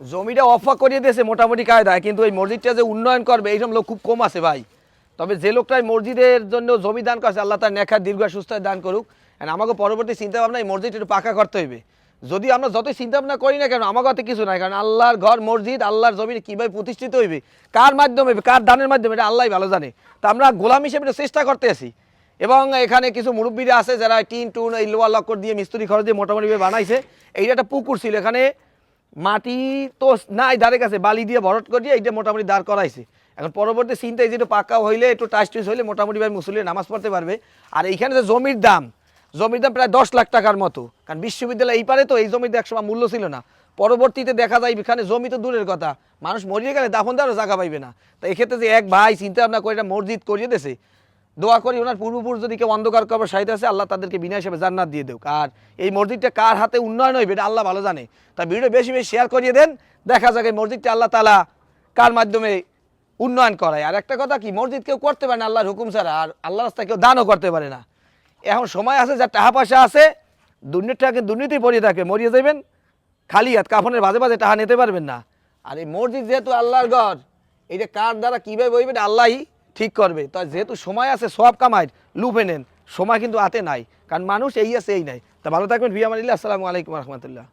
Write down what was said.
জমিটা অফা করিয়ে দিয়েছে মোটামুটি কায়দায়, কিন্তু এই মসজিদটা যে উন্নয়ন করবে এইরকম লোক খুব কম আছে ভাই। তবে যে লোকটাই মসজিদের জন্য জমি দান করছে আল্লাহ তার নেখার দীর্ঘ সুস্থ দান করুক। আর আমাকে পরবর্তী চিন্তা ভাবনা এই মসজিদটা একটু পাকা করতে হইবে। যদি আমরা যতই চিন্তা ভাবনা করি না কেন আমার কাছে কিছু নাই, কারণ আল্লাহর ঘর মসজিদ আল্লাহর জমিনে কীভাবে প্রতিষ্ঠিত হইবে, কার মাধ্যমে হইবে, কার দানের মাধ্যমে, এটা আল্লাহ ভালো জানে। তা আমরা গোলাম হিসেবে এটা চেষ্টা করতে আছি। এবং এখানে কিছু মুরব্বীরা আছে যারা টিন টুন এই লোয়া লক্কর দিয়ে মিস্ত্রি খরচ দিয়ে মোটামুটিভাবে বানাইছে। এইটা একটা পুকুর ছিল, এখানে মাটি তো নাই ধারে কাছে, বালি দিয়ে ভরট করিয়ে এইটা মোটামুটি দাঁড় করাইছে। এখন পরবর্তী চিন্তায় যেটা পাকা হইলে একটু টাইস টুইস হইলে মোটামুটিভাবে মুসল্লি নামাজ পড়তে পারবে। আর এইখানে যে জমির দাম প্রায় 10 লাখ টাকার মতো, কারণ বিশ্ববিদ্যালয় এই পারে তো এই জমিতে একসময় মূল্য ছিল না। পরবর্তীতে দেখা যায় এখানে জমি তো দূরের কথা, মানুষ মরিয়ে গেলে দাফন দেওয়ারও জায়গা পাইবে না। তো এক্ষেত্রে যে এক ভাই চিন্তা ভাবনা করে এটা মসজিদ করিয়ে দিয়েছে, দোয়া করি ওনার পূর্বপুরুষ যদি কেউ অন্ধকার কবর সাহিত্য আছে আল্লাহ তাদেরকে বিনা হিসেবে জান্নাত দিয়ে দেওক। আর এই মসজিদটা কার হাতে উন্নয়ন হইবে এটা আল্লাহ ভালো জানে। তা ভিডিও বেশি বেশি শেয়ার করিয়ে দেন, দেখা যাক এই মসজিদটা আল্লাহ তাআলা কার মাধ্যমে উন্নয়ন করায়। আর একটা কথা কি, মসজিদ কেউ করতে পারে না আল্লাহর হুকুম ছাড়া, আর আল্লাহ রাস্তায় কেউ দানও করতে পারে না। এখন সময় আছে, যার টাকা পয়সা আছে দুর্নীতিটাকে দুর্নীতি পড়িয়ে থাকে, মরিয়ে যাবেন খালি হাত, কাফনের বাজে বাজে টাকা নিতে পারবেন না। আর এই মসজিদ যেহেতু আল্লাহর ঘর, এইটা কার দ্বারা কীভাবে বইবে এটা আল্লাহই ঠিক করবে। তাই যেহেতু সময় আছে সব কামায় লুপে নেন, সময় কিন্তু হাতে নাই, কারণ মানুষ এই আছে এই নাই। তা ভালো থাকবেন, ফি আমানিল্লাহ, আসসালামু আলাইকুম রহমতুল্লাহ।